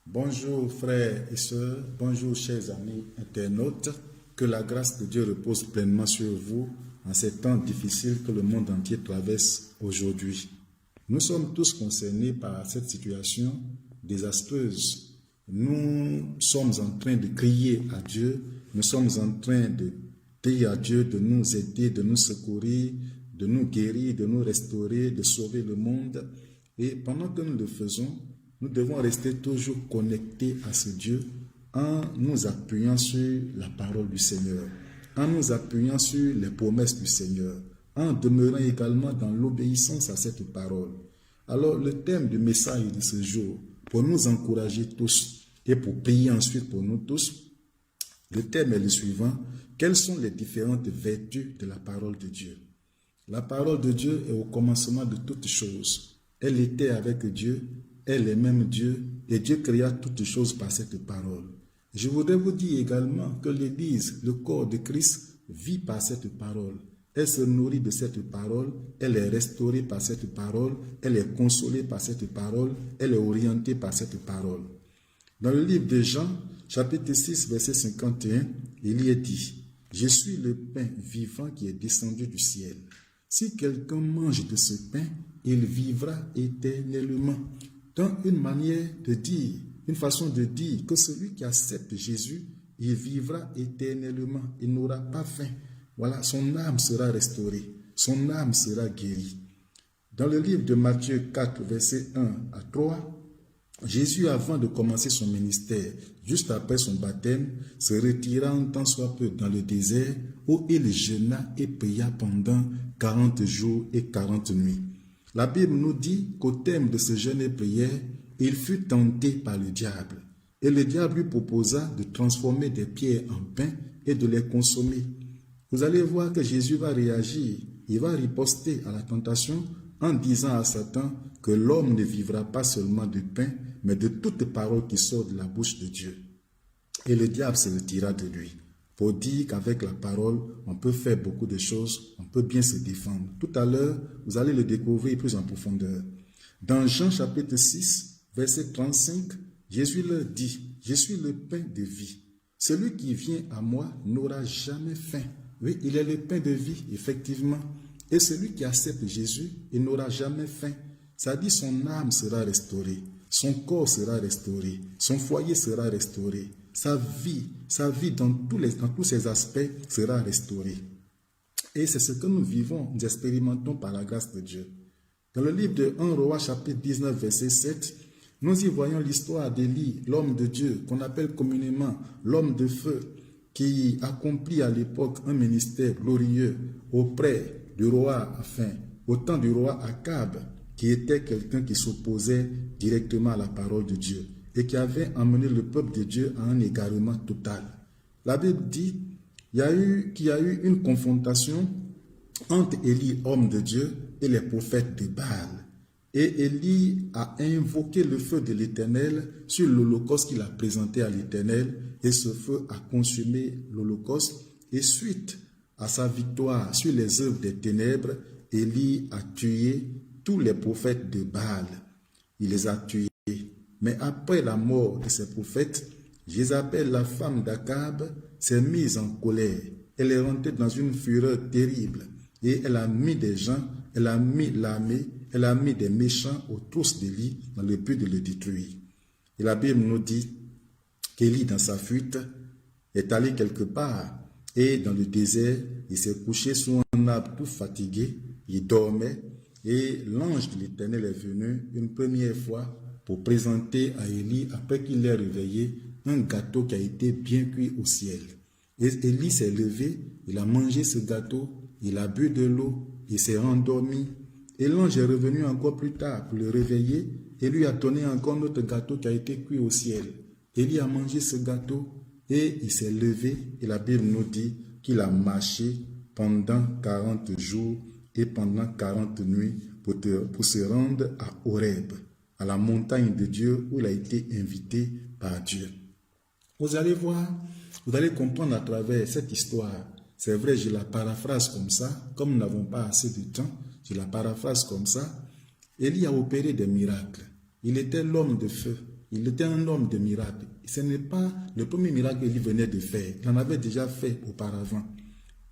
Bonjour frères et sœurs, bonjour chers amis internautes, que la grâce de Dieu repose pleinement sur vous en ces temps difficiles que le monde entier traverse aujourd'hui. Nous sommes tous concernés par cette situation désastreuse. Nous sommes en train de crier à Dieu, nous sommes en train de prier à Dieu de nous aider, de nous secourir, de nous guérir, de nous restaurer, de sauver le monde. Et pendant que nous le faisons, nous devons rester toujours connectés à ce Dieu en nous appuyant sur la parole du Seigneur, en nous appuyant sur les promesses du Seigneur, en demeurant également dans l'obéissance à cette parole. Alors le thème du message de ce jour, pour nous encourager tous et pour prier ensuite pour nous tous, le thème est le suivant: quelles sont les différentes vertus de la parole de Dieu? La parole de Dieu est au commencement de toutes choses. Elle était avec Dieu, elle est même Dieu, et Dieu créa toutes choses par cette parole. Je voudrais vous dire également que l'Église, le corps de Christ, vit par cette parole. Elle se nourrit de cette parole, elle est restaurée par cette parole, elle est consolée par cette parole, elle est orientée par cette parole. Dans le livre de Jean, chapitre 6, verset 51, il y est dit: « Je suis le pain vivant qui est descendu du ciel. Si quelqu'un mange de ce pain, il vivra éternellement. » Donc une manière de dire, une façon de dire que celui qui accepte Jésus, il vivra éternellement, il n'aura pas faim. Voilà, son âme sera restaurée, son âme sera guérie. Dans le livre de Matthieu 4, verset 1 à 3, Jésus, avant de commencer son ministère, juste après son baptême, se retira un temps soit peu dans le désert où il jeûna et pria pendant 40 jours et 40 nuits. La Bible nous dit qu'au terme de ce jeûne et prière, il fut tenté par le diable. Et le diable lui proposa de transformer des pierres en pain et de les consommer. Vous allez voir que Jésus va réagir, il va riposter à la tentation en disant à Satan que l'homme ne vivra pas seulement de pain, mais de toute parole qui sort de la bouche de Dieu. Et le diable se retira de lui, pour dire qu'avec la parole, on peut faire beaucoup de choses, on peut bien se défendre. Tout à l'heure, vous allez le découvrir plus en profondeur. Dans Jean chapitre 6, verset 35, Jésus leur dit: « Je suis le pain de vie. Celui qui vient à moi n'aura jamais faim. » Oui, il est le pain de vie, effectivement. Et celui qui accepte Jésus, il n'aura jamais faim. Ça dit, son âme sera restaurée, son corps sera restauré, son foyer sera restauré, sa vie dans tous ses aspects sera restaurée. Et c'est ce que nous vivons, nous expérimentons par la grâce de Dieu. Dans le livre de 1 Roi, chapitre 19, verset 7, nous y voyons l'histoire d'Élie, l'homme de Dieu, qu'on appelle communément l'homme de feu, qui accomplit à l'époque un ministère glorieux auprès du roi, au temps du roi Akab, qui était quelqu'un qui s'opposait directement à la parole de Dieu et qui avait emmené le peuple de Dieu à un égarement total. La Bible dit qu'il y a eu une confrontation entre Élie, homme de Dieu, et les prophètes de Baal. Et Élie a invoqué le feu de l'Éternel sur l'holocauste qu'il a présenté à l'Éternel, et ce feu a consumé l'holocauste. Et suite à sa victoire sur les œuvres des ténèbres, Élie a tué tous les prophètes de Baal. Il les a tués. Mais après la mort de ces prophètes, Jézabel, la femme d'Akab, s'est mise en colère. Elle est rentrée dans une fureur terrible. Et elle a mis des gens, elle a mis l'armée, elle a mis des méchants aux trousses d'Élie dans le but de le détruire. Et la Bible nous dit qu'Élie, dans sa fuite, est allé quelque part. Et dans le désert, il s'est couché sous un arbre tout fatigué. Il dormait. Et l'ange de l'Éternel est venu une première fois pour présenter à Élie, après qu'il l'ait réveillé, un gâteau qui a été bien cuit au ciel. Et Élie s'est levé, il a mangé ce gâteau, il a bu de l'eau, il s'est endormi. Et l'ange est revenu encore plus tard pour le réveiller et lui a donné encore un autre gâteau qui a été cuit au ciel. Élie a mangé ce gâteau et il s'est levé et la Bible nous dit qu'il a marché pendant 40 jours et pendant 40 nuits pour se rendre à Horeb, à la montagne de Dieu où il a été invité par Dieu. Vous allez voir, vous allez comprendre à travers cette histoire. C'est vrai, je la paraphrase comme ça, comme nous n'avons pas assez de temps, je la paraphrase comme ça. Élie a opéré des miracles. Il était l'homme de feu. Il était un homme de miracle. Ce n'est pas le premier miracle qu'il venait de faire. Il en avait déjà fait auparavant.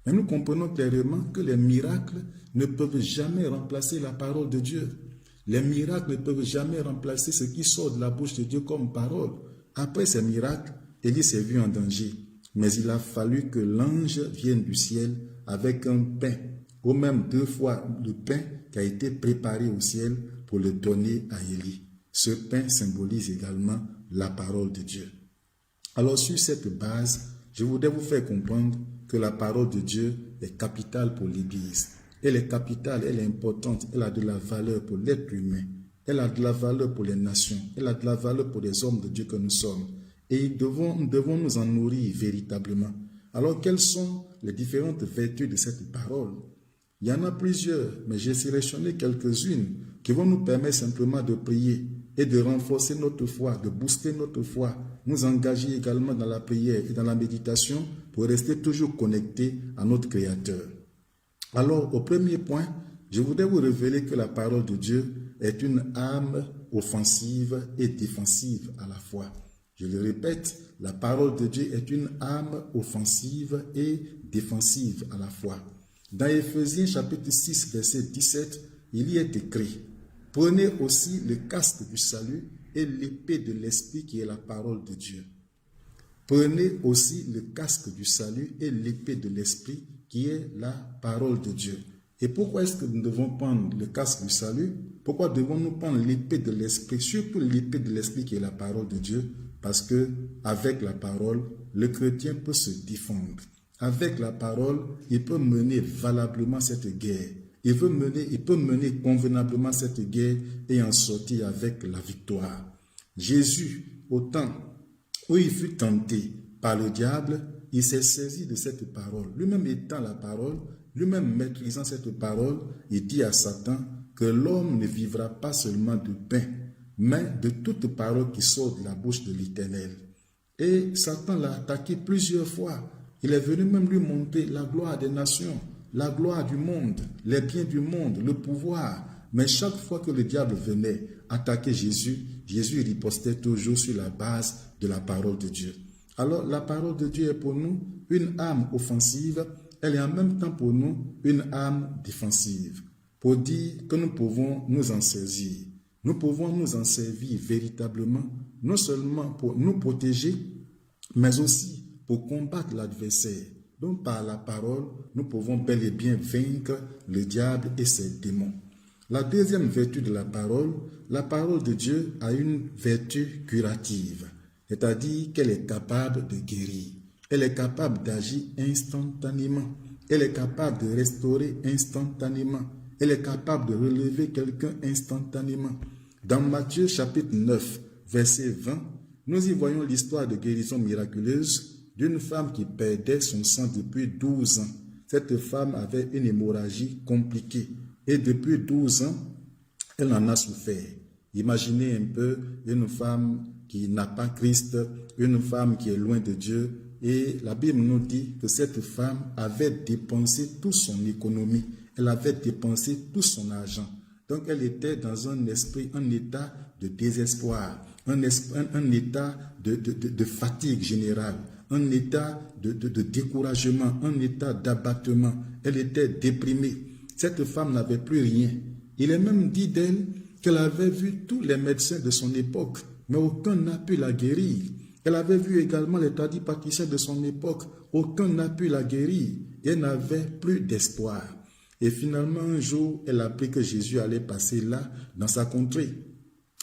Mais nous comprenons clairement que les miracles ne peuvent jamais remplacer la parole de Dieu. Les miracles ne peuvent jamais remplacer ce qui sort de la bouche de Dieu comme parole. Après ces miracles, Élie s'est vu en danger. Mais il a fallu que l'ange vienne du ciel avec un pain, ou même 2 fois le pain qui a été préparé au ciel pour le donner à Élie. Ce pain symbolise également la parole de Dieu. Alors sur cette base, je voudrais vous faire comprendre que la parole de Dieu est capitale pour l'Église. Elle est capitale, elle est importante, elle a de la valeur pour l'être humain. Elle a de la valeur pour les nations, elle a de la valeur pour les hommes de Dieu que nous sommes. Et nous devons nous en nourrir véritablement. Alors quelles sont les différentes vertus de cette parole? Il y en a plusieurs, mais j'ai sélectionné quelques-unes qui vont nous permettre simplement de prier et de renforcer notre foi, de booster notre foi, nous engager également dans la prière et dans la méditation pour rester toujours connectés à notre Créateur. Alors, au premier point, je voudrais vous révéler que la parole de Dieu est une arme offensive et défensive à la fois. Je le répète, la parole de Dieu est une arme offensive et défensive à la fois. Dans Éphésiens chapitre 6, verset 17, il y est écrit: « Prenez aussi le casque du salut et l'épée de l'Esprit qui est la parole de Dieu. » Prenez aussi le casque du salut et l'épée de l'Esprit qui est la parole de Dieu. Et pourquoi est-ce que nous devons prendre le casque du salut? Pourquoi devons-nous prendre l'épée de l'Esprit, surtout l'épée de l'Esprit qui est la parole de Dieu? Parce que avec la parole, le chrétien peut se défendre. Avec la parole, il peut mener valablement cette guerre. Il peut mener convenablement cette guerre et en sortir avec la victoire. Jésus, au temps où il fut tenté par le diable, il s'est saisi de cette parole. Lui-même étant la parole, lui-même maîtrisant cette parole, il dit à Satan que l'homme ne vivra pas seulement de pain, mais de toute parole qui sort de la bouche de l'Éternel. Et Satan l'a attaqué plusieurs fois. Il est venu même lui montrer la gloire des nations, la gloire du monde, les biens du monde, le pouvoir. Mais chaque fois que le diable venait attaquer Jésus, Jésus ripostait toujours sur la base de la parole de Dieu. Alors la parole de Dieu est pour nous une arme offensive, elle est en même temps pour nous une arme défensive, pour dire que nous pouvons nous en saisir. Nous pouvons nous en servir véritablement, non seulement pour nous protéger, mais aussi pour combattre l'adversaire. Donc par la parole, nous pouvons bel et bien vaincre le diable et ses démons. La deuxième vertu de la parole de Dieu a une vertu curative, c'est-à-dire qu'elle est capable de guérir. Elle est capable d'agir instantanément. Elle est capable de restaurer instantanément. Elle est capable de relever quelqu'un instantanément. Dans Matthieu chapitre 9, verset 20, nous y voyons l'histoire de guérison miraculeuse d'une femme qui perdait son sang depuis 12 ans. Cette femme avait une hémorragie compliquée et depuis 12 ans, elle en a souffert. Imaginez un peu une femme qui n'a pas Christ, une femme qui est loin de Dieu. Et la Bible nous dit que cette femme avait dépensé toute son économie. Elle avait dépensé tout son argent. Donc elle était dans un état de désespoir, un état de fatigue générale, un état de découragement, un état d'abattement. Elle était déprimée. Cette femme n'avait plus rien. Il est même dit d'elle qu'elle avait vu tous les médecins de son époque, mais aucun n'a pu la guérir. Elle avait vu également les tradipraticiens de son époque, aucun n'a pu la guérir. Et elle n'avait plus d'espoir. Et finalement, un jour, elle a appris que Jésus allait passer là, dans sa contrée.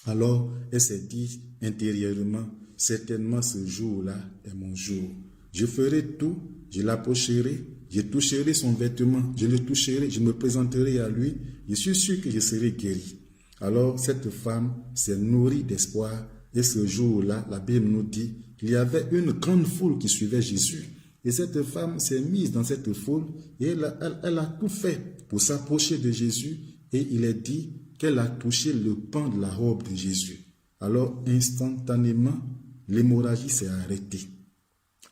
Alors, elle s'est dit intérieurement, certainement ce jour-là est mon jour. Je ferai tout, je l'approcherai, je toucherai son vêtement, je le toucherai, je me présenterai à lui, je suis sûr que je serai guéri. Alors, cette femme s'est nourrie d'espoir et ce jour-là, la Bible nous dit qu'il y avait une grande foule qui suivait Jésus. Et cette femme s'est mise dans cette foule et elle a tout fait pour s'approcher de Jésus et il est dit qu'elle a touché le pan de la robe de Jésus. Alors, instantanément, l'hémorragie s'est arrêtée.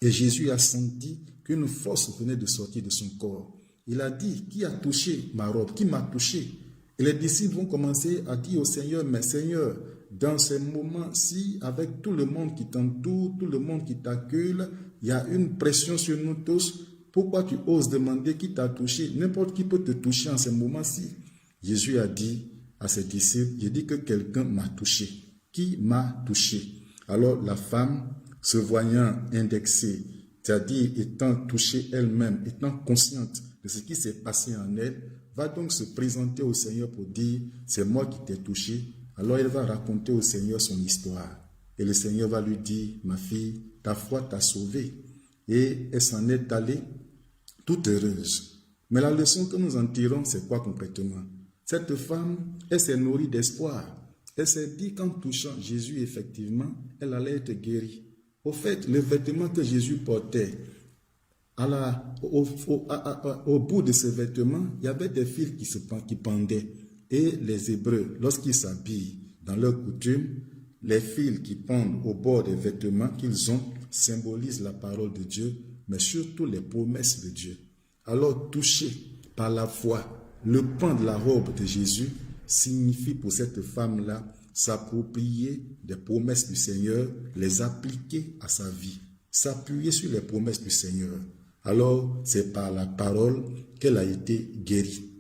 Et Jésus a senti qu'une force venait de sortir de son corps. Il a dit, qui a touché ma robe? Qui m'a touché? Et les disciples vont commencer à dire au Seigneur, mais Seigneur, dans ces moments-ci, avec tout le monde qui t'entoure, tout le monde qui t'accueille, il y a une pression sur nous tous. Pourquoi tu oses demander qui t'a touché? N'importe qui peut te toucher en ces moments-ci. Jésus a dit à ses disciples, j'ai dit que quelqu'un m'a touché. Qui m'a touché? Alors la femme, se voyant indexée, c'est-à-dire étant touchée elle-même, étant consciente de ce qui s'est passé en elle, va donc se présenter au Seigneur pour dire, c'est moi qui t'ai touché. Alors elle va raconter au Seigneur son histoire. Et le Seigneur va lui dire, ma fille, ta foi t'a sauvée. Et elle s'en est allée toute heureuse. Mais la leçon que nous en tirons, c'est quoi concrètement? Cette femme, elle s'est nourrie d'espoir. Elle s'est dit qu'en touchant Jésus, effectivement, elle allait être guérie. Au fait, le vêtement que Jésus portait, au bout de ce vêtement, il y avait des fils qui pendaient. Et les Hébreux, lorsqu'ils s'habillent dans leur coutume, les fils qui pendent au bord des vêtements qu'ils ont symbolisent la parole de Dieu, mais surtout les promesses de Dieu. Alors, touché par la foi, le pan de la robe de Jésus signifie pour cette femme-là s'approprier des promesses du Seigneur, les appliquer à sa vie, s'appuyer sur les promesses du Seigneur. Alors, c'est par la parole qu'elle a été guérie.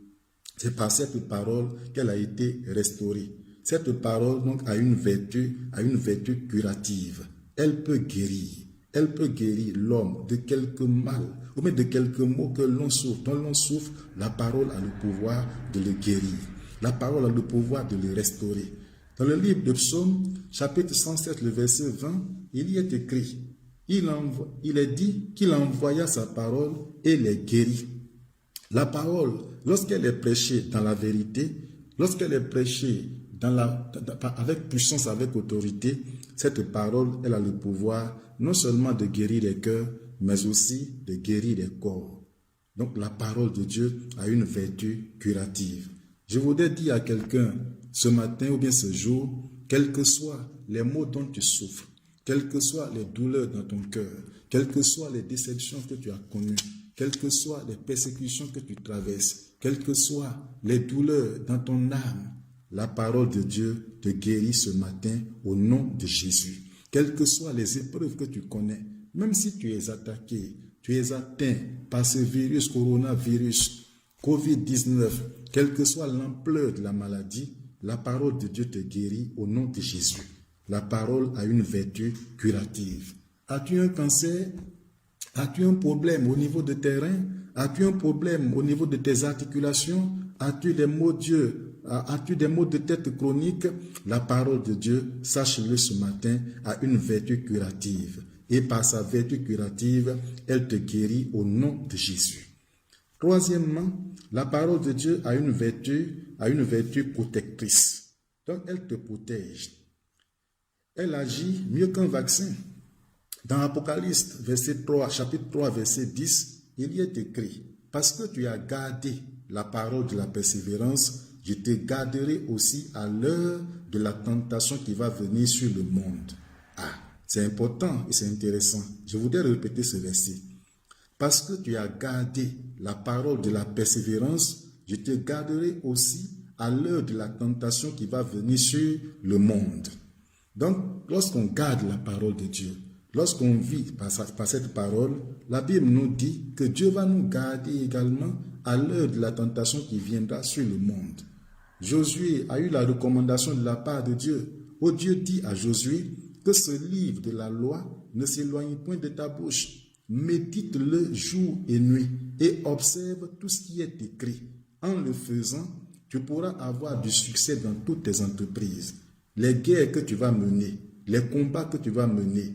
C'est par cette parole qu'elle a été restaurée. Cette parole donc a une vertu curative. Elle peut guérir l'homme de quelque mal ou même de quelques maux que l'on souffre. Dont l'on souffre, la parole a le pouvoir de le guérir. La parole a le pouvoir de le restaurer. Dans le livre de Psaume, chapitre 107, le verset 20, il y est écrit, il est dit qu'il envoya sa parole et les guérit. La parole, lorsqu'elle est prêchée dans la vérité, lorsqu'elle est prêchée avec puissance, avec autorité, cette parole, elle a le pouvoir non seulement de guérir les cœurs, mais aussi de guérir les corps. Donc la parole de Dieu a une vertu curative. Je voudrais dire à quelqu'un ce matin ou bien ce jour, quels que soient les maux dont tu souffres, quelles que soient les douleurs dans ton cœur, quelles que soient les déceptions que tu as connues, quelles que soient les persécutions que tu traverses, quelles que soient les douleurs dans ton âme, la parole de Dieu te guérit ce matin au nom de Jésus. Quelles que soient les épreuves que tu connais, même si tu es attaqué, tu es atteint par ce virus, coronavirus, COVID-19, quelle que soit l'ampleur de la maladie, la parole de Dieu te guérit au nom de Jésus. La parole a une vertu curative. As-tu un cancer? As-tu un problème au niveau de tes reins? As-tu un problème au niveau de tes articulations? As-tu des maux de tête chroniques? La parole de Dieu, sache-le ce matin, a une vertu curative. Et par sa vertu curative, elle te guérit au nom de Jésus. Troisièmement, la parole de Dieu a une vertu protectrice. Donc, elle te protège. Elle agit mieux qu'un vaccin. Dans Apocalypse, chapitre 3, verset 10, il y est écrit, « Parce que tu as gardé la parole de la persévérance, je te garderai aussi à l'heure de la tentation qui va venir sur le monde. » Ah, c'est important et c'est intéressant. Je voudrais répéter ce verset. « Parce que tu as gardé la parole de la persévérance, je te garderai aussi à l'heure de la tentation qui va venir sur le monde. » Donc, lorsqu'on garde la parole de Dieu, lorsqu'on vit par cette parole, la Bible nous dit que Dieu va nous garder également à l'heure de la tentation qui viendra sur le monde. Josué a eu la recommandation de la part de Dieu, où Dieu dit à Josué que ce livre de la loi ne s'éloigne point de ta bouche. Médite-le jour et nuit et observe tout ce qui est écrit. En le faisant, tu pourras avoir du succès dans toutes tes entreprises. Les guerres que tu vas mener, les combats que tu vas mener,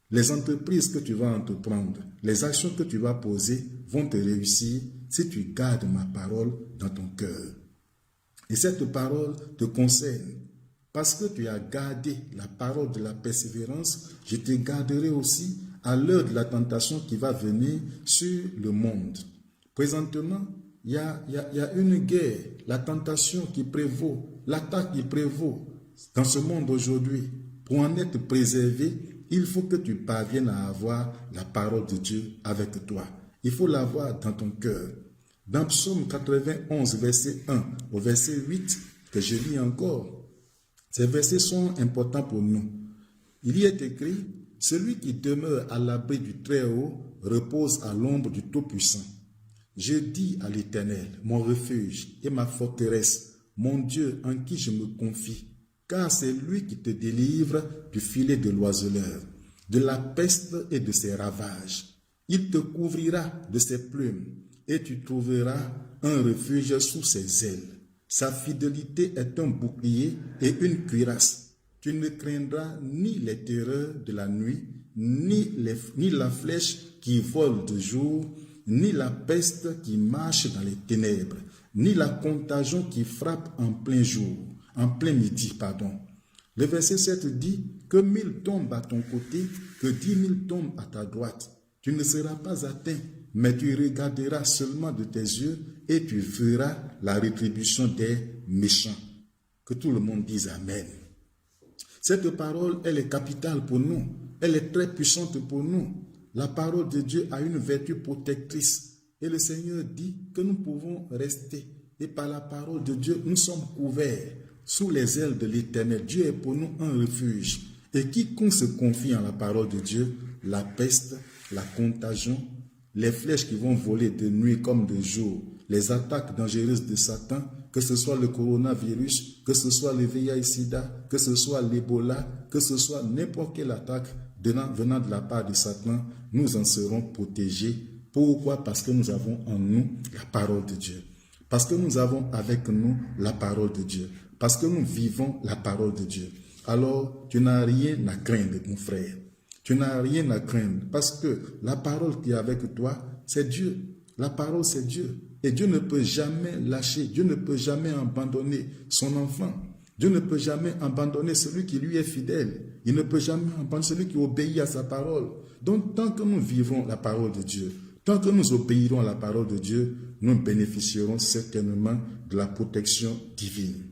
les entreprises que tu vas entreprendre, les actions que tu vas poser vont te réussir si tu gardes ma parole dans ton cœur. Et cette parole te concerne. Parce que tu as gardé la parole de la persévérance, je te garderai aussi à l'heure de la tentation qui va venir sur le monde. Présentement, il y a une guerre, la tentation qui prévaut, l'attaque qui prévaut dans ce monde aujourd'hui. Pour en être préservé, il faut que tu parviennes à avoir la parole de Dieu avec toi. Il faut l'avoir dans ton cœur. Dans Psaume 91, verset 1 au verset 8, que je lis encore, Ces versets sont importants pour nous. Il y est écrit, « Celui qui demeure à l'abri du Très-Haut repose à l'ombre du Tout-Puissant. Je dis à l'Éternel, mon refuge et ma forteresse, mon Dieu en qui je me confie, car c'est lui qui te délivre du filet de l'oiseleur, de la peste et de ses ravages. Il te couvrira de ses plumes et tu trouveras un refuge sous ses ailes. Sa fidélité est un bouclier et une cuirasse. Tu ne craindras ni les terreurs de la nuit, ni la flèche qui vole de jour, ni la peste qui marche dans les ténèbres, ni la contagion qui frappe en plein jour, en plein midi, pardon. Le verset 7 dit que 1000 tombent à ton côté, que 10 000 tombent à ta droite. Tu ne seras pas atteint, mais tu regarderas seulement de tes yeux et tu verras la rétribution des méchants. Que tout le monde dise Amen. Cette parole, elle est capitale pour nous. Elle est très puissante pour nous. La parole de Dieu a une vertu protectrice. Et le Seigneur dit que nous pouvons rester. Et par la parole de Dieu, nous sommes couverts sous les ailes de l'Éternel. Dieu est pour nous un refuge. Et quiconque se confie en la parole de Dieu, la peste, la contagion, les flèches qui vont voler de nuit comme de jour, les attaques dangereuses de Satan, que ce soit le coronavirus, que ce soit le VIH-Sida, que ce soit l'Ebola, que ce soit n'importe quelle attaque venant de la part de Satan, nous en serons protégés. Pourquoi? Parce que nous avons en nous la parole de Dieu. Parce que nous avons avec nous la parole de Dieu. Parce que nous vivons la parole de Dieu. Alors, tu n'as rien à craindre, mon frère. Tu n'as rien à craindre parce que la parole qui est avec toi, c'est Dieu. La parole, c'est Dieu. Et Dieu ne peut jamais lâcher, Dieu ne peut jamais abandonner son enfant. Dieu ne peut jamais abandonner celui qui lui est fidèle. Il ne peut jamais abandonner celui qui obéit à sa parole. Donc, tant que nous vivons la parole de Dieu, tant que nous obéirons à la parole de Dieu, nous bénéficierons certainement de la protection divine.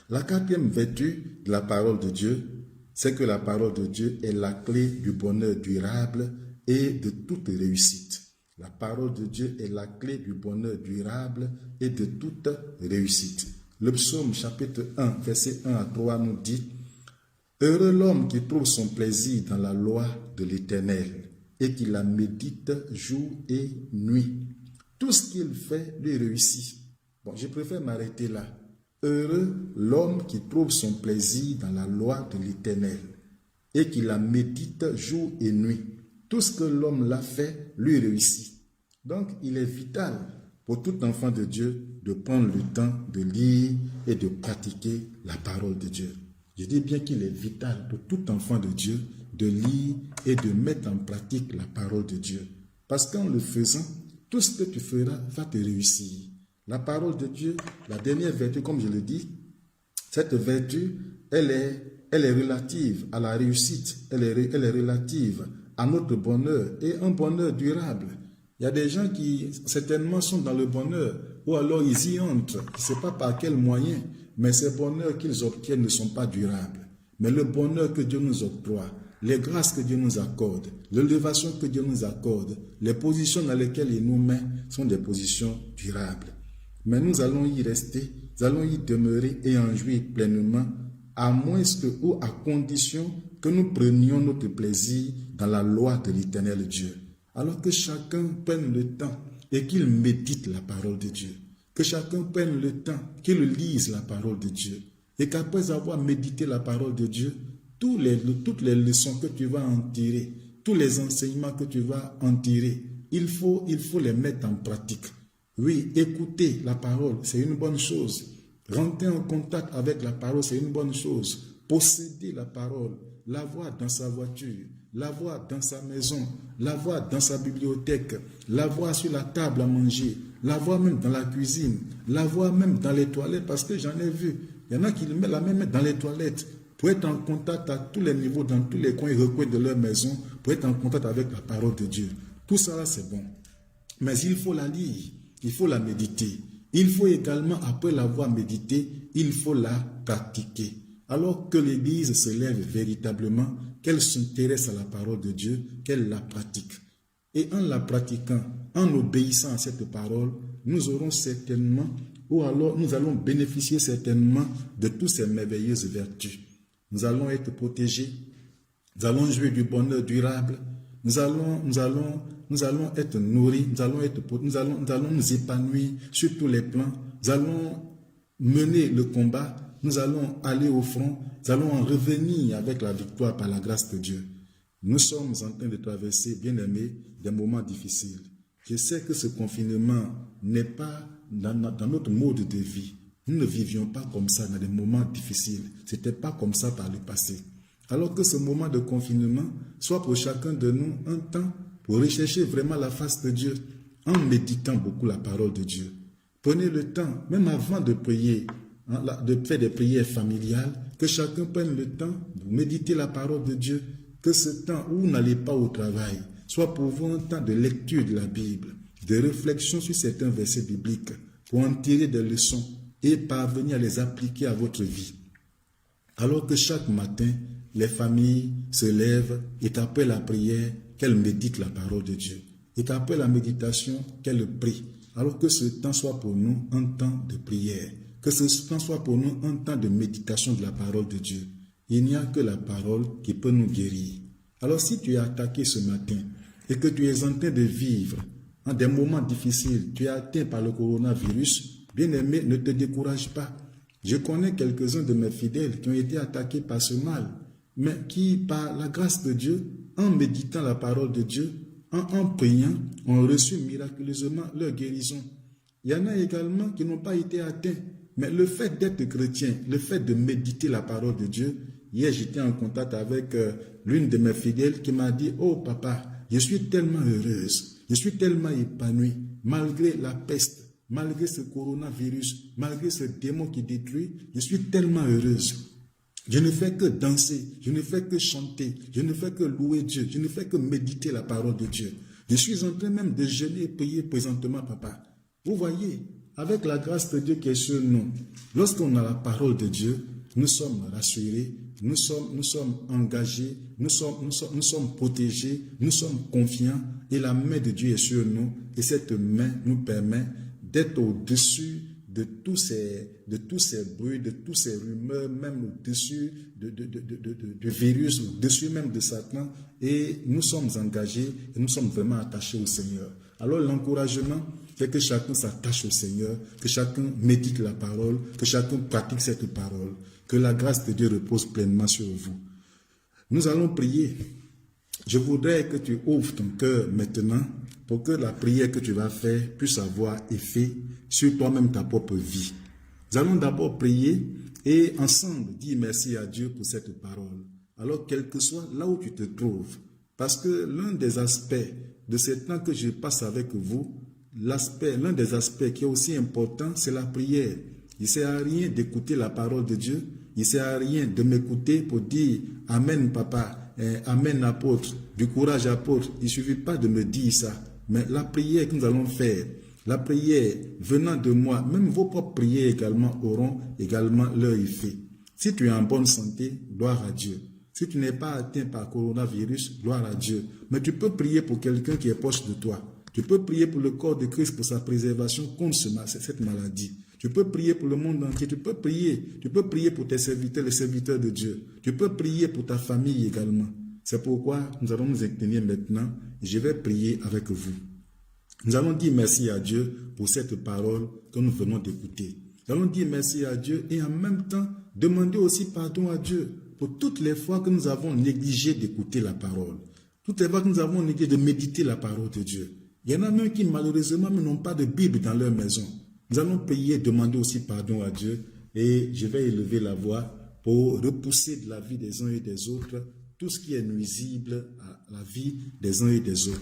La quatrième vertu de la parole de Dieu, c'est que la parole de Dieu est la clé du bonheur durable et de toute réussite. La parole de Dieu est la clé du bonheur durable et de toute réussite. Le psaume chapitre 1, verset 1 à 3 nous dit « Heureux l'homme qui trouve son plaisir dans la loi de l'Éternel et qui la médite jour et nuit. Tout ce qu'il fait lui réussit. » Bon, je préfère m'arrêter là. Heureux l'homme qui trouve son plaisir dans la loi de l'Éternel et qui la médite jour et nuit. Tout ce que l'homme l'a fait lui réussit. Donc, il est vital pour tout enfant de Dieu de prendre le temps de lire et de pratiquer la parole de Dieu. Je dis bien qu'il est vital pour tout enfant de Dieu de lire et de mettre en pratique la parole de Dieu. Parce qu'en le faisant, tout ce que tu feras va te réussir. La parole de Dieu, la dernière vertu, comme je le dis, cette vertu, elle est relative à la réussite, elle est relative à notre bonheur et un bonheur durable. Il y a des gens qui certainement sont dans le bonheur ou alors ils y entrent. Je ne sais pas par quel moyen, mais ces bonheurs qu'ils obtiennent ne sont pas durables. Mais le bonheur que Dieu nous octroie, les grâces que Dieu nous accorde, l'élévation que Dieu nous accorde, les positions dans lesquelles il nous met sont des positions durables. Mais nous allons y rester, nous allons y demeurer et en jouir pleinement, à moins que ou à condition que nous prenions notre plaisir dans la loi de l'Éternel Dieu. Alors que chacun prenne le temps et qu'il médite la parole de Dieu. Que chacun prenne le temps, qu'il lise la parole de Dieu. Et qu'après avoir médité la parole de Dieu, toutes les leçons que tu vas en tirer, tous les enseignements que tu vas en tirer, il faut les mettre en pratique. Oui, écouter la parole, c'est une bonne chose. Rentrer en contact avec la parole, c'est une bonne chose. Posséder la parole, l'avoir dans sa voiture, l'avoir dans sa maison, l'avoir dans sa bibliothèque, l'avoir sur la table à manger, l'avoir même dans la cuisine, l'avoir même dans les toilettes, parce que j'en ai vu. Il y en a qui mettent la même dans les toilettes pour être en contact à tous les niveaux, dans tous les coins et recoins de leur maison, pour être en contact avec la parole de Dieu. Tout ça là, c'est bon. Mais il faut la lire. Il faut la méditer. Il faut également, après l'avoir médité, il faut la pratiquer. Alors que l'Église se lève véritablement, qu'elle s'intéresse à la parole de Dieu, qu'elle la pratique. Et en la pratiquant, en obéissant à cette parole, nous aurons certainement ou alors nous allons bénéficier certainement de toutes ces merveilleuses vertus. Nous allons être protégés, nous allons jouir du bonheur durable, nous allons être nourris, nous allons nous épanouir sur tous les plans, nous allons mener le combat, nous allons aller au front, nous allons en revenir avec la victoire par la grâce de Dieu. Nous sommes en train de traverser, bien aimés, des moments difficiles. Je sais que ce confinement n'est pas dans notre mode de vie. Nous ne vivions pas comme ça dans des moments difficiles. Ce n'était pas comme ça par le passé. Alors que ce moment de confinement soit pour chacun de nous un temps pour rechercher vraiment la face de Dieu en méditant beaucoup la parole de Dieu. Prenez le temps, même avant de prier, de faire des prières familiales, que chacun prenne le temps de méditer la parole de Dieu, que ce temps où vous n'allez pas au travail soit pour vous un temps de lecture de la Bible, de réflexion sur certains versets bibliques, pour en tirer des leçons et parvenir à les appliquer à votre vie. Alors que chaque matin, les familles se lèvent et qu'après la prière, qu'elles méditent la parole de Dieu. Et qu'après la méditation, qu'elles prient. Alors que ce temps soit pour nous un temps de prière. Que ce temps soit pour nous un temps de méditation de la parole de Dieu. Il n'y a que la parole qui peut nous guérir. Alors si tu es attaqué ce matin et que tu es en train de vivre en des moments difficiles, tu es atteint par le coronavirus, bien aimé, ne te décourage pas. Je connais quelques-uns de mes fidèles qui ont été attaqués par ce mal, mais qui, par la grâce de Dieu, en méditant la parole de Dieu, en priant, ont reçu miraculeusement leur guérison. Il y en a également qui n'ont pas été atteints, mais le fait d'être chrétien, le fait de méditer la parole de Dieu, hier j'étais en contact avec l'une de mes fidèles qui m'a dit « Oh papa, je suis tellement heureuse, je suis tellement épanouie, malgré la peste, malgré ce coronavirus, malgré ce démon qui détruit, je suis tellement heureuse. Je ne fais que danser, je ne fais que chanter, je ne fais que louer Dieu, je ne fais que méditer la parole de Dieu. Je suis en train même de jeûner et prier présentement, papa. » Vous voyez, avec la grâce de Dieu qui est sur nous, lorsqu'on a la parole de Dieu, nous sommes rassurés, nous sommes engagés, nous sommes protégés, nous sommes confiants et la main de Dieu est sur nous et cette main nous permet d'être au-dessus de tous ces bruits, de tous ces rumeurs, même au-dessus du virus, au-dessus même de Satan et nous sommes engagés et nous sommes vraiment attachés au Seigneur. Alors l'encouragement fait que chacun s'attache au Seigneur, que chacun médite la parole, que chacun pratique cette parole. Que la grâce de Dieu repose pleinement sur vous. Nous allons prier. Je voudrais que tu ouvres ton cœur maintenant pour que la prière que tu vas faire puisse avoir effet sur toi-même, ta propre vie. Nous allons d'abord prier et ensemble dire merci à Dieu pour cette parole. Alors, quel que soit là où tu te trouves, parce que l'un des aspects de ce temps que je passe avec vous, l'un des aspects qui est aussi important, c'est la prière. Il ne sert à rien d'écouter la parole de Dieu. Il ne sert à rien de m'écouter pour dire « Amen papa, Amen apôtre, du courage apôtre ». Il ne suffit pas de me dire ça. Mais la prière que nous allons faire, la prière venant de moi, même vos propres prières également auront également leur effet. Si tu es en bonne santé, gloire à Dieu. Si tu n'es pas atteint par coronavirus, gloire à Dieu. Mais tu peux prier pour quelqu'un qui est proche de toi. Tu peux prier pour le corps de Christ, pour sa préservation contre cette maladie. Tu peux prier pour le monde entier, tu peux prier pour tes serviteurs, les serviteurs de Dieu. Tu peux prier pour ta famille également. C'est pourquoi nous allons nous tenir maintenant et je vais prier avec vous. Nous allons dire merci à Dieu pour cette parole que nous venons d'écouter. Nous allons dire merci à Dieu et en même temps demander aussi pardon à Dieu pour toutes les fois que nous avons négligé d'écouter la parole. Toutes les fois que nous avons négligé de méditer la parole de Dieu. Il y en a même qui malheureusement n'ont pas de Bible dans leur maison. Nous allons prier et demander aussi pardon à Dieu et je vais élever la voix pour repousser de la vie des uns et des autres tout ce qui est nuisible à la vie des uns et des autres.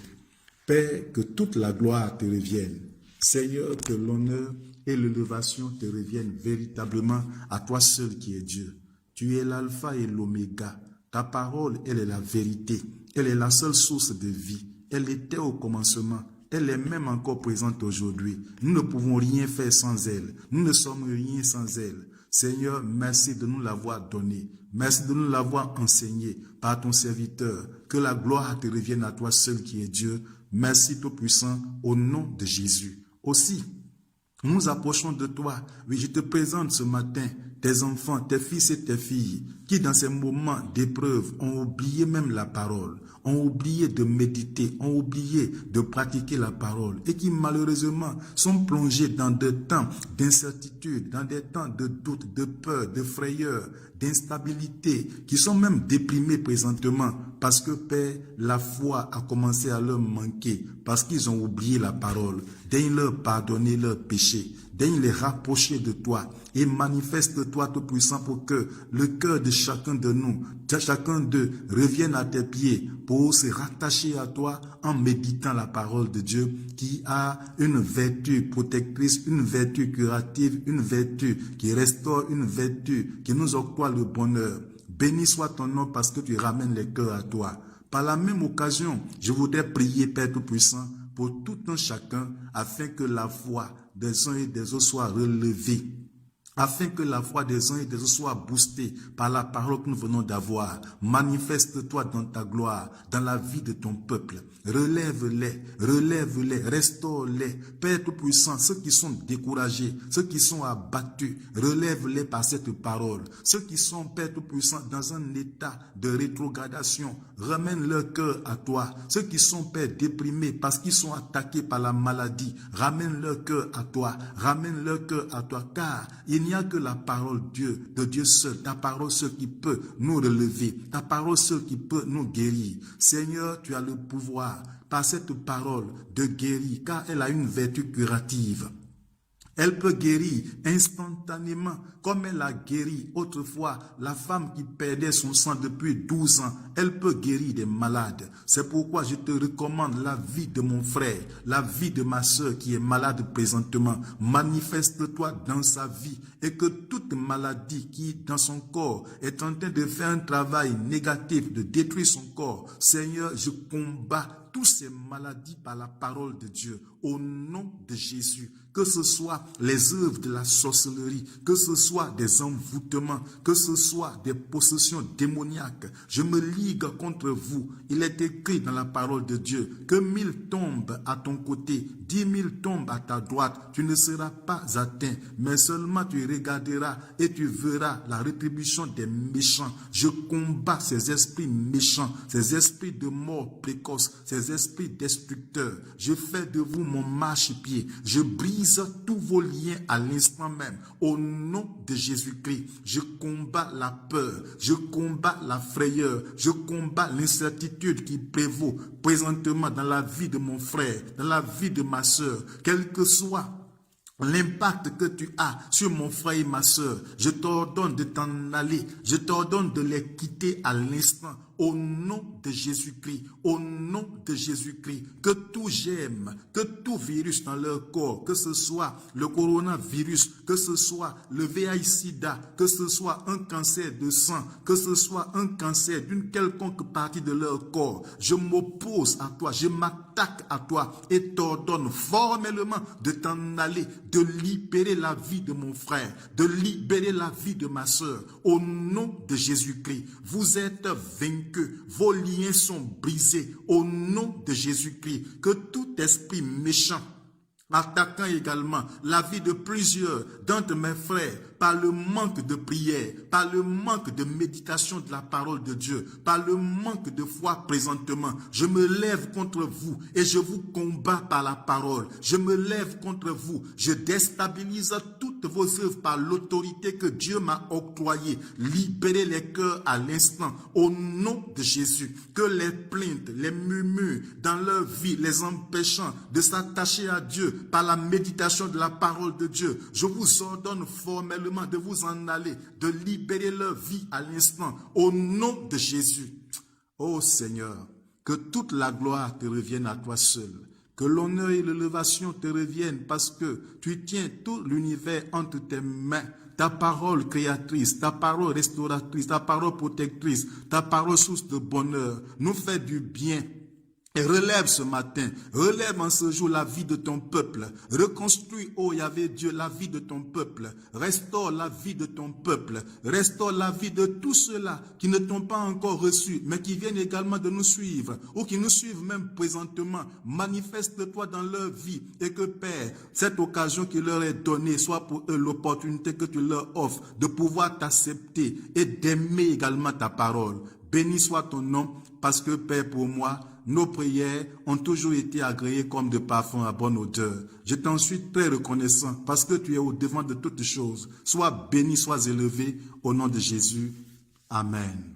Père, que toute la gloire te revienne. Seigneur, que l'honneur et l'élévation te reviennent véritablement à toi seul qui es Dieu. Tu es l'alpha et l'oméga. Ta parole, elle est la vérité. Elle est la seule source de vie. Elle était au commencement. Elle est même encore présente aujourd'hui. Nous ne pouvons rien faire sans elle. Nous ne sommes rien sans elle. Seigneur, merci de nous l'avoir donnée. Merci de nous l'avoir enseignée par ton serviteur. Que la gloire te revienne à toi seul qui es Dieu. Merci Tout-Puissant, au nom de Jésus. Aussi, Nous nous approchons de toi. Oui, je te présente ce matin tes enfants, tes fils et tes filles, qui dans ces moments d'épreuve ont oublié même la parole, ont oublié de méditer, ont oublié de pratiquer la parole et qui malheureusement sont plongés dans des temps d'incertitude, dans des temps de doute, de peur, de frayeur, d'instabilité, qui sont même déprimés présentement parce que, Père, la foi a commencé à leur manquer, parce qu'ils ont oublié la parole. Daigne leur pardonner leurs péchés, daigne les rapprocher de toi et manifeste-toi Tout-Puissant pour que le cœur de chacun de nous, chacun d'eux revienne à tes pieds pour se rattacher à toi en méditant la parole de Dieu qui a une vertu protectrice, une vertu curative, une vertu qui restaure, une vertu qui nous octroie le bonheur. Béni soit ton nom parce que tu ramènes les cœurs à toi. Par la même occasion, je voudrais prier, Père Tout-Puissant, pour tout un chacun, afin que la foi des uns et des autres soit relevée, afin que la foi des uns et des autres soit boostée par la parole que nous venons d'avoir. Manifeste-toi dans ta gloire, dans la vie de ton peuple. Relève-les, restaure-les. Père Tout-Puissant, ceux qui sont découragés, ceux qui sont abattus, relève-les par cette parole. Ceux qui sont, Père Tout-Puissant, dans un état de rétrogradation, ramène leur cœur à toi. Ceux qui sont, Père, déprimés parce qu'ils sont attaqués par la maladie, ramène leur cœur à toi. Ramène leur cœur à toi, car il n'y a que la parole de Dieu seul, ta parole seule qui peut nous relever, ta parole seule qui peut nous guérir. Seigneur, tu as le pouvoir par cette parole de guérir, car elle a une vertu curative. Elle peut guérir instantanément, comme elle a guéri autrefois la femme qui perdait son sang depuis 12 ans. Elle peut guérir des malades. C'est pourquoi je te recommande la vie de mon frère, la vie de ma soeur qui est malade présentement. Manifeste-toi dans sa vie et que toute maladie qui, dans son corps, est en train de faire un travail négatif, de détruire son corps. Seigneur, je combats toutes ces maladies par la parole de Dieu, au nom de Jésus. Que ce soit les œuvres de la sorcellerie, que ce soit des envoûtements, que ce soit des possessions démoniaques, je me ligue contre vous. Il est écrit dans la parole de Dieu que 1000 tombent à ton côté, 10 000 tombent à ta droite, tu ne seras pas atteint, mais seulement tu regarderas et tu verras la rétribution des méchants. Je combats ces esprits méchants, ces esprits de mort précoce, ces esprits destructeurs. Je fais de vous mon marchepied, je brise tous vos liens à l'instant même. Au nom de Jésus-Christ, je combats la peur, je combats la frayeur, je combats l'incertitude qui prévaut présentement dans la vie de mon frère, dans la vie de ma soeur, quel que soit l'impact que tu as sur mon frère et ma soeur. Je t'ordonne de t'en aller, je t'ordonne de les quitter à l'instant. Au nom de Jésus-Christ, au nom de Jésus-Christ, que tout germe, que tout virus dans leur corps, que ce soit le coronavirus, que ce soit le VIH-Sida, que ce soit un cancer de sang, que ce soit un cancer d'une quelconque partie de leur corps, je m'oppose à toi, je m'attaque à toi et t'ordonne formellement de t'en aller, de libérer la vie de mon frère, de libérer la vie de ma soeur. Au nom de Jésus-Christ, vous êtes vaincus. Que vos liens sont brisés au nom de Jésus-Christ, que tout esprit méchant attaquant également la vie de plusieurs d'entre mes frères par le manque de prière, par le manque de méditation de la parole de Dieu, par le manque de foi présentement. Je me lève contre vous et je vous combats par la parole. Je me lève contre vous. Je déstabilise toutes vos œuvres par l'autorité que Dieu m'a octroyée. Libérez les cœurs à l'instant au nom de Jésus. Que les plaintes, les murmures dans leur vie, les empêchant de s'attacher à Dieu par la méditation de la parole de Dieu, je vous ordonne formellement de vous en aller, de libérer leur vie à l'instant, au nom de Jésus. Ô Seigneur, que toute la gloire te revienne à toi seul, que l'honneur et l'élévation te reviennent parce que tu tiens tout l'univers entre tes mains. Ta parole créatrice, ta parole restauratrice, ta parole protectrice, ta parole source de bonheur, nous fait du bien. Et relève ce matin, relève en ce jour la vie de ton peuple. Reconstruis, ô Yahvé Dieu, la vie de ton peuple. Restaure la vie de ton peuple. Restaure la vie de tous ceux-là qui ne t'ont pas encore reçu, mais qui viennent également de nous suivre, ou qui nous suivent même présentement. Manifeste-toi dans leur vie et que, Père, cette occasion qui leur est donnée soit pour eux l'opportunité que tu leur offres de pouvoir t'accepter et d'aimer également ta parole. Béni soit ton nom, parce que, Père, pour moi, nos prières ont toujours été agréées comme de parfums à bonne odeur. Je t'en suis très reconnaissant parce que tu es au devant de toutes choses. Sois béni, sois élevé au nom de Jésus. Amen.